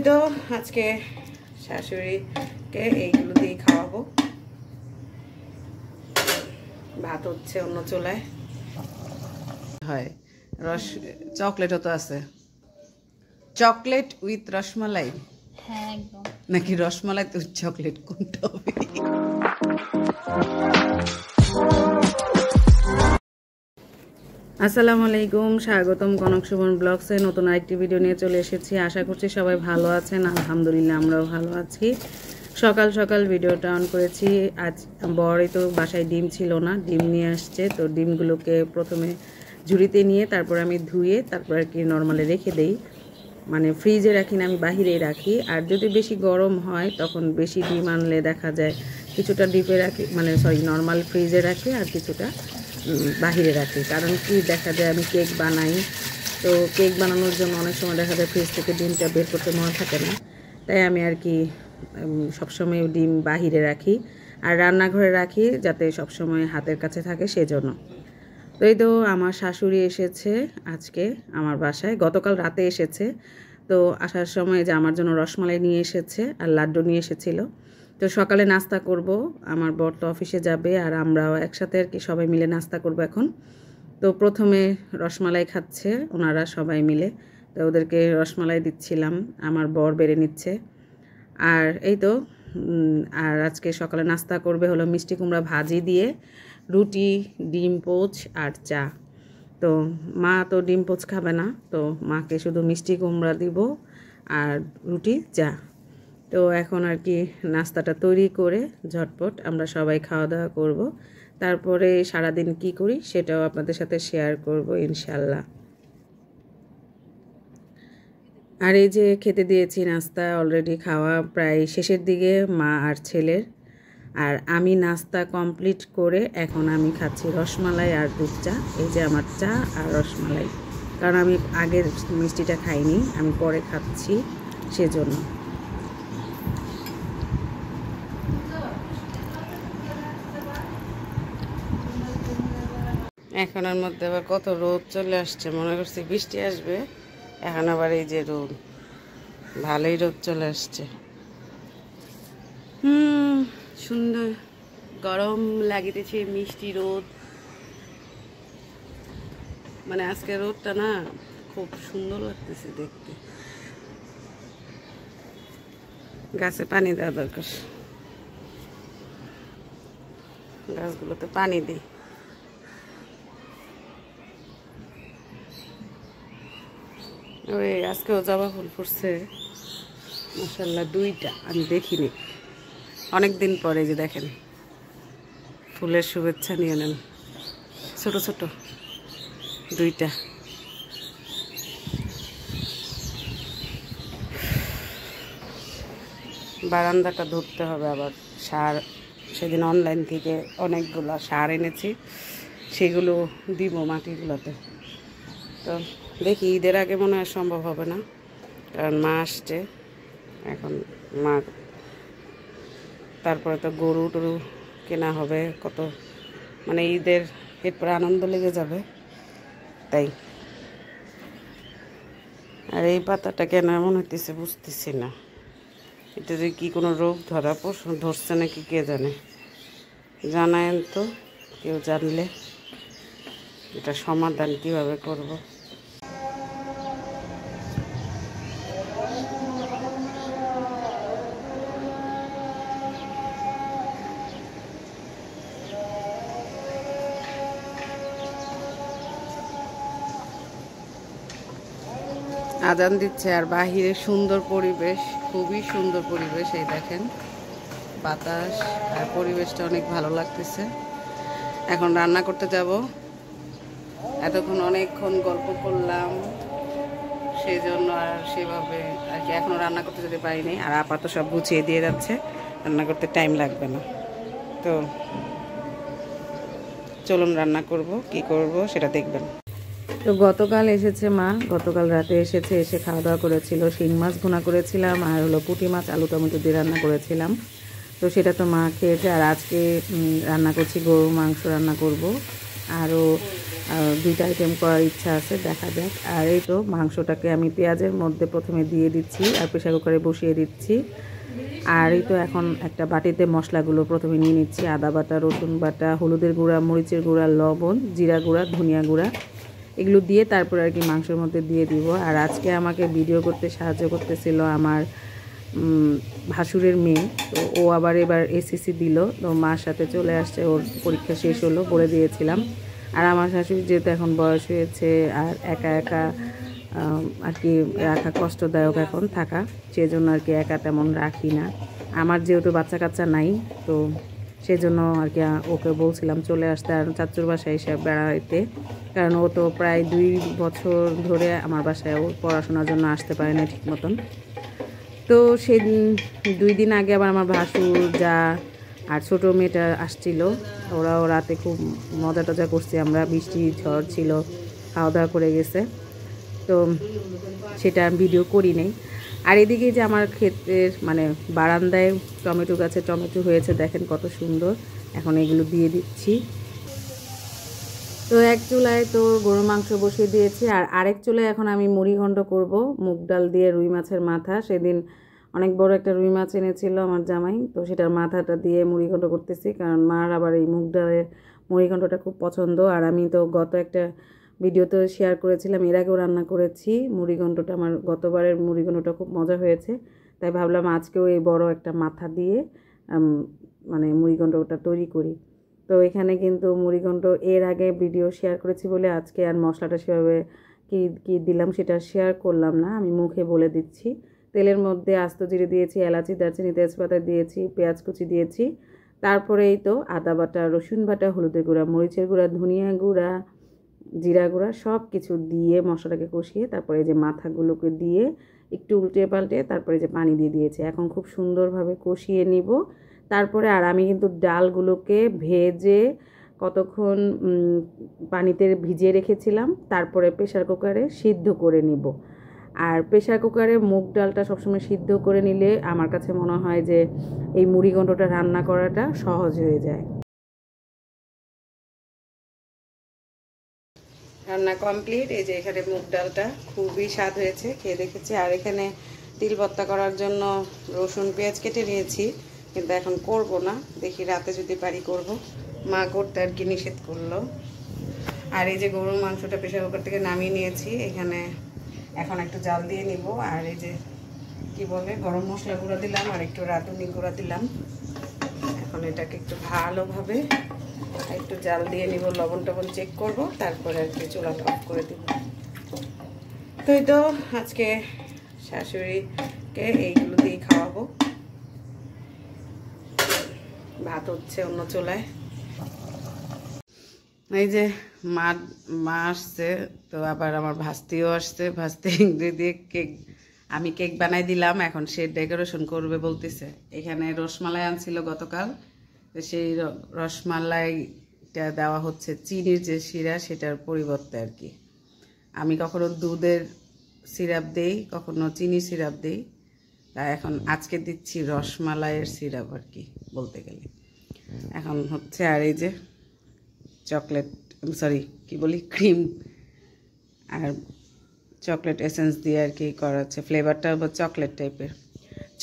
তো আজকে শাশুড়িকে এইগুলো দিয়ে খাওয়াবো। ভাত হচ্ছে অন্য চুলায়। হয় চকলেটও তো আছে, চকলেট উইথ রসমালাই। হ্যাঁ একদম। নাকি রসমালাই তো চকলেট, কোনটা হবে? আসসালামু আলাইকুম, স্বাগতম কনক সুমন ব্লগসে। নতুন আরেকটি ভিডিও নিয়ে চলে এসেছি। আশা করছি সবাই ভালো আছেন। আলহামদুলিল্লাহ আমরাও ভালো আছি। সকাল সকাল ভিডিওটা অন করেছি। আজ বড়ই তো বাসায় ডিম ছিল না, ডিম নিয়ে আসছে। তো ডিমগুলোকে প্রথমে ঝুড়িতে নিয়ে তারপর আমি ধুয়ে তারপর আর কি নর্মালে রেখে দেই। মানে ফ্রিজে রাখি না, আমি বাহিরেই রাখি। আর যদি বেশি গরম হয় তখন বেশি ডিম আনলে দেখা যায় কিছুটা ডিপে রাখি, মানে নর্মাল ফ্রিজে রাখি আর কিছুটা বাহিরে রাখি। কারণ কি দেখা যায় আমি কেক বানাই, তো কেক বানানোর জন্য অনেক সময় দেখা যায় ফ্রিজ থেকে ডিমটা বের করতে মনে থাকে না, তাই আমি আর কি সবসময় ডিম বাহিরে রাখি আর রান্নাঘরে রাখি যাতে সবসময় হাতের কাছে থাকে সেজন্য। তো এই তো আমার শাশুড়ি এসেছে আজকে আমার বাসায়, গতকাল রাতে এসেছে। তো আসার সময় যে আমার জন্য রসমালাই নিয়ে এসেছে আর লাড্ডু নিয়ে এসেছিল। তো সকালে নাস্তা করব, আমার বর তো অফিসে যাবে আর আমরাও একসাথে আর কি সবাই মিলে নাস্তা করব এখন। তো প্রথমে রসমালাই খাচ্ছে ওনারা সবাই মিলে, তো ওদেরকে রসমালাই দিচ্ছিলাম, আমার বর বেড়ে নিচ্ছে। আর এই তো আর আজকে সকালে নাস্তা করবে হলো মিষ্টি কুমড়া ভাজি দিয়ে রুটি, ডিম পোচ আর চা। তো মা তো ডিম পোচ খাবে না, তো মাকে শুধু মিষ্টি কুমড়া দিব আর রুটি, চা। তো এখন আর কি নাস্তাটা তৈরি করে ঝটপট আমরা সবাই খাওয়া দাওয়া করব। তারপরে সারাদিন কি করি সেটাও আপনাদের সাথে শেয়ার করব ইনশাল্লাহ। আর এই যে খেতে দিয়েছি নাস্তা, অলরেডি খাওয়া প্রায় শেষের দিকে মা আর ছেলের। আর আমি নাস্তা কমপ্লিট করে এখন আমি খাচ্ছি রসমালাই আর দুধ চা। এই যে আমার চা আর রসমালাই, কারণ আমি আগের মিষ্টিটা খাইনি, আমি পরে খাচ্ছি সেজন্য। এখনের মধ্যে আবার কত রোদ চলে আসছে, মনে করছি বৃষ্টি আসবে, এখন আবার এই যে রোদ, ভালোই রোদ চলে আসছে। সুন্দর গরম লাগিতেছে, মিষ্টি রোদ। মানে আজকে রোদটা না খুব সুন্দর লাগতেছে দেখতে। গাছে পানি দেওয়া দরকার, গাছগুলোতে পানি দিই। ওই আজকেও জবা ফুল ফুটছে মাশাআল্লাহ, দুইটা, আমি দেখিনি অনেক দিন পরে। যে দেখেন ফুলের শুভেচ্ছা নিয়ে নেন, ছোট ছোট দুইটা। বারান্দাটা ধরতে হবে আবার। সার সেদিন অনলাইন থেকে অনেকগুলো সার এনেছি, সেগুলো দিব মাটিগুলোতে। তো দেখি ঈদের আগে মনে হয় সম্ভব হবে না, কারণ মা আসছে এখন। মা তারপরে তো গরু টরু কেনা হবে কত, মানে ঈদের এরপরে আনন্দ লেগে যাবে তাই। আর এই পাতাটা কেন এমন হইতেছে বুঝতেছি না, এটা যে কি কোনো রোগ ধরছে নাকি কে জানে, জানায়েন তো কেউ জানলে, এটা সমাধান কিভাবে করব। আজান দিচ্ছে আর বাহিরে সুন্দর পরিবেশ, খুবই সুন্দর পরিবেশ। এই দেখেন বাতাস আর পরিবেশটা অনেক ভালো লাগতেছে। এখন রান্না করতে যাব। এতক্ষণ অনেকক্ষণ গল্প করলাম, সেই জন্য আর সেভাবে আর কি এখনও রান্না করতে যেতে পারিনি। আর আপাতত সব গুছিয়ে দিয়ে যাচ্ছে, রান্না করতে টাইম লাগবে না। তো চলুন রান্না করব, কি করব সেটা দেখবেন। তো গতকাল এসেছে মা, গতকাল রাতে এসেছে, এসে খাওয়া দাওয়া করেছিল। শিং মাছ ভুনা করেছিলাম আর হলো পুঁটি মাছ আলু টমেটো দিয়ে রান্না করেছিলাম। তো সেটা তো মা খেয়েছে। আর আজকে রান্না করছি গরুর মাংস রান্না করব, আরও দুইটা আইটেম করার ইচ্ছা আছে, দেখা যাক। আর এই তো মাংসটাকে আমি পেঁয়াজের মধ্যে প্রথমে দিয়ে দিচ্ছি আর প্রেসার কুকারে বসিয়ে দিচ্ছি। আর এই তো এখন একটা বাটিতে মশলাগুলো প্রথমে নিয়ে নিচ্ছি, আদা বাটা, রসুন বাটা, হলুদের গুঁড়া, মরিচের গুঁড়া, লবণ, জিরা গুঁড়া, ধনিয়া গুঁড়া, এগুলো দিয়ে তারপরে আর কি মাংসের মধ্যে দিয়ে দিব। আর আজকে আমাকে ভিডিও করতে সাহায্য করতেছিল আমার ভাসুরের মেয়ে, তো ও আবার এবার এসএসসি দিল, তো মার সাথে চলে আসছে, ওর পরীক্ষা শেষ হলো, বলে দিয়েছিলাম। আর আমার শাশুড়ি যেহেতু এখন বয়স হয়েছে আর একা একা আর কি রাখা কষ্টদায়ক এখন থাকা, সেজন্য আর কি একা তেমন রাখি না। আমার যেহেতু বাচ্চা কাচ্চা নাই, তো সেজন্য আর কি ওকে বলছিলাম চলে আসতে আর চাচুর বাসায় এসে বেড়াইতে, কারণ ও তো প্রায় 2 বছর ধরে আমার বাসায় ও পড়াশোনার জন্য আসতে পারে না ঠিক মতন। তো সেদিন 2 দিন আগে আবার আমার ভাসুর যা আর ছোটো মেয়েটা আসছিল, ওরাও রাতে খুব মজা টজা করছি আমরা, বৃষ্টি ঝড় ছিল, খাওয়া দাওয়া করে গেছে, তো সেটা ভিডিও করি নেই। আর এদিকে যে আমার ক্ষেতের মানে বারান্দায় টমেটো গাছে টমেটো হয়েছে, দেখেন কত সুন্দর। এখন এগুলো দিয়ে দিচ্ছি। তো এক চুলায় তো গরু মাংস বসিয়ে দিয়েছি, আর আরেক চুলায় এখন আমি মুড়িঘণ্ট করব মুগ ডাল দিয়ে, রুই মাছের মাথা। সেদিন অনেক বড় একটা রুই মাছ এনেছিল আমার জামাই, তো সেটার মাথাটা দিয়ে মুড়িঘণ্ট করতেছি, কারণ মার আবার এই মুগ ডালের মুড়িঘণ্টটা খুব পছন্দ। আর আমি তো গত একটা ভিডিওতে শেয়ার করেছিলাম, এর আগেও রান্না করেছি মুড়িঘণ্টটা, আমার গতবারের মুড়িঘণ্টটা খুব মজা হয়েছে, তাই ভাবলাম আজকেও এই বড় একটা মাথা দিয়ে মানে মুড়িঘণ্টটা তৈরি করি। তো এখানে কিন্তু মুড়িঘণ্ট এর আগে ভিডিও শেয়ার করেছি বলে আজকে আর মশলাটা সেভাবে কি দিলাম সেটা শেয়ার করলাম না, আমি মুখে বলে দিচ্ছি। তেলের মধ্যে আস্ত জিরে দিয়েছি, এলাচি, দারচিনি, তেজপাতা দিয়েছি, পেঁয়াজ কুচি দিয়েছি, তারপরে এই তো আদা বাটা, রসুন বাটা, হলুদের গুঁড়া, মরিচের গুঁড়া, ধনিয়া গুঁড়া, জিরা গুঁড়া সব কিছু দিয়ে মশলাটাকে কষিয়ে তারপরে এই যে মাথাগুলোকে দিয়ে একটু উল্টে পাল্টে তারপরে যে পানি দিয়ে দিয়েছি। এখন খুব সুন্দরভাবে কষিয়ে নিব। তারপরে আর আমি কিন্তু ডালগুলোকে ভেজে কতক্ষণ পানিতে ভিজিয়ে রেখেছিলাম, তারপরে প্রেসার কুকারে সিদ্ধ করে নিব। আর প্রেসার কুকারে মুগ ডালটা সবসময় সিদ্ধ করে নিলে আমার কাছে মনে হয় যে এই মুড়িঘণ্টটা রান্না করাটা সহজ হয়ে যায়। রান্না কমপ্লিট। এই যে এখানে মুগ ডালটা খুবই স্বাদ হয়েছে, খেয়ে দেখেছি। আর এখানে তিল ভর্তা করার জন্য রসুন পেঁয়াজ কেটে নিয়েছি, কিন্তু এখন করব না, দেখি রাতে যদি পারি করব, মা করতে আর কি নিষেধ করলো। আর এই যে গরুর মাংসটা প্রেসার কুকার থেকে নামিয়ে নিয়েছি, এখানে এখন একটু জাল দিয়ে নিব। আর এই যে কি বলে গরম মশলা গুঁড়া দিলাম আর একটু রাঁধুনি গুঁড়া দিলাম। এখন এটাকে একটু ভালোভাবে একটু জাল দিয়ে নিব, লবণ টবণ চেক করব, তারপরে আর কি চুলাটা অফ করে দিব। তো এই তো আজকে শাশুড়িকে এইগুলো দিয়ে খাওয়াবো। ভাত হচ্ছে অন্য চুলায়। এই যে মা আসছে, তো আবার আমার ভাস্তিও আসছে, ভাস্তি দিয়ে কেক, আমি কেক বানাই দিলাম, এখন সে ডেকোরেশন করবে বলতেছে। এখানে রসমালাই আনছিল গতকাল, সেই রসমালাইটা দেওয়া হচ্ছে চিনির যে শিরা সেটার পরিবর্তে আর কি। আমি কখনো দুধের সিরাপ দেই, কখনো চিনি সিরাপ দেই, তা এখন আজকে দিচ্ছি রসমালাইয়ের সিরাপ আর কি বলতে গেলে। এখন হচ্ছে আর এই যে চকলেট, সরি কি বলি, ক্রিম আর চকলেট এসেন্স দিয়ে আর কি করা হচ্ছে, ফ্লেভারটা চকলেট টাইপের।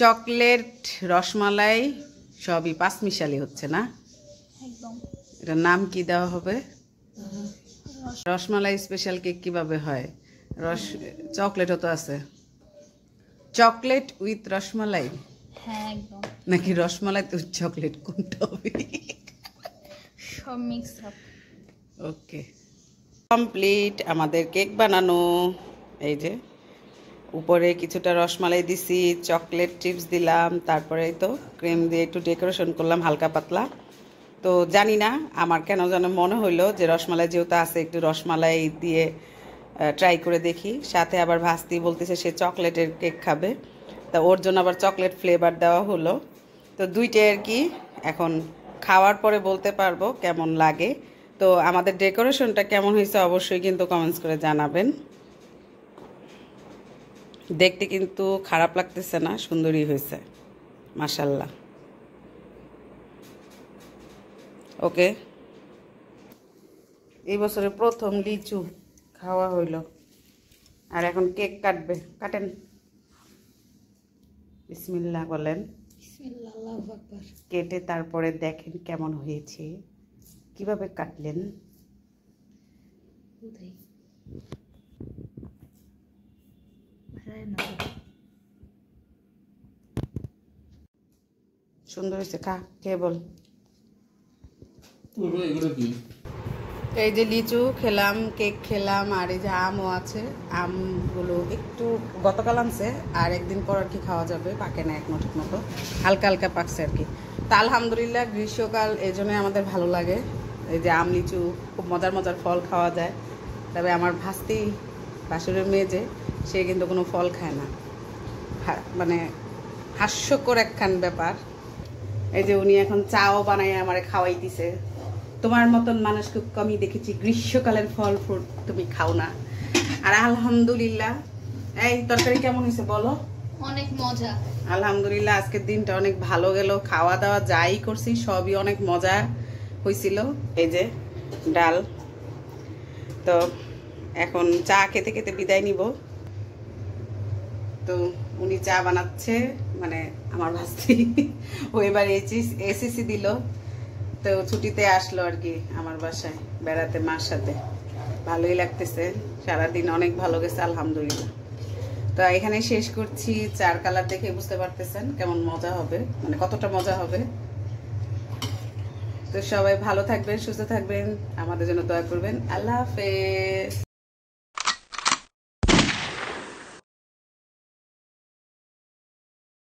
চকলেট, রসমালাই সবই পাঁচমিশালি হচ্ছে না, এটার নাম কি দেওয়া হবে? রসমালাই স্পেশাল কেক কিভাবে হয়? চকলেটও তো আছে, চকলেট উইথ রসমালাই, হ্যাঁ একদম, নাকি রসমালাই তো চকলেট, কোনটা হবে? সব মিক্স আপ। ওকে, কমপ্লিট আমাদের কেক বানানো। এই যে উপরে কিছুটা রসমালাই দিছি, চকলেট চিপস দিলাম, তারপরে তো ক্রিম দিয়ে একটু ডেকোরেশন করলাম হালকা পাতলা। তো জানি না আমার কেন যেন মনে হইলো যে রসমালাই যেহেতু আছে একটু রসমালাই দিয়ে ট্রাই করে দেখি। সাথে আবার ভাস্তি বলতেছে সে চকলেটের কেক খাবে, তা ওর জন্য আবার চকলেট ফ্লেভার দেওয়া হলো। তো দুইটাই আর কি এখন খাওয়ার পরে বলতে পারবো কেমন লাগে। তো আমাদের ডেকোরেশনটা কেমন হয়েছে অবশ্যই কিন্তু কমেন্টস করে জানাবেন। দেখতে কিন্তু খারাপ লাগতেছে না, সুন্দরই হয়েছে মাশাআল্লাহ। ওকে, এই বছরে প্রথম লিচু খাওয়া হইল। আর এখন কেক কাটবে, কাটেন। বিসমিল্লাহ বলেন। বিসমিল্লাহ, আল্লাহু আকবার। কেটে তারপরে দেখেন কেমন হয়েছে, কিভাবে কাটলেন। উদয় হ্যাঁ না সুন্দর হয়েছে, খা, খেয়ে বল। এগুলো কি? এই যে লিচু খেলাম, কেক খেলাম, আর এই যে আমও আছে। আমগুলো একটু গতকাল আনছে, আর একদিন পর আর কি খাওয়া যাবে, পাকে না এখনো ঠিক মতো, হালকা হালকা পাকছে আর কি। তা আলহামদুলিল্লাহ গ্রীষ্মকাল এই জন্যই আমাদের ভালো লাগে। এই যে আম লিচু খুব মজার মজার ফল খাওয়া যায়। তবে আমার ভাস্তি বাসুরের মেয়ে যে, সে কিন্তু কোনো ফল খায় না, মানে হাস্যকর একখান ব্যাপার। এই যে উনি এখন চাও বানাই আমারে খাওয়াই দিছে। তোমার মতন মানুষ খুব কমই দেখেছি, গ্রীষ্মকালের ফল ফ্রুট তুমি খাও না। আর আলহামদুলিল্লাহ, এই তরকারি কেমন হয়েছে বলো? অনেক মজা। আলহামদুলিল্লাহ আজকের দিনটা অনেক ভালো গেল, খাওয়া দাওয়া যাই করছি সবই অনেক মজা হয়েছিল। এই যে ডাল, তো এখন চা খেতে খেতে বিদায় নিব। তো উনি চা বানাচ্ছে, মানে আমার ভাস্তি, ও এবার এসএসসি দিল, তো ছুটিতে আসলো আর কি আমার বাসায় বেড়াতে মার সাথে। ভালোই লাগতেছে, সারাদিন অনেক ভালো গেছে আলহামদুলিল্লাহ। তো এখানে শেষ করছি। চার কালার দেখে বুঝতে পারতেছেন কেমন মজা হবে, মানে কতটা মজা হবে। তো সবাই ভালো থাকবেন, সুস্থ থাকবেন, আমাদের জন্য দোয়া করবেন। আল্লাহ হাফেজ।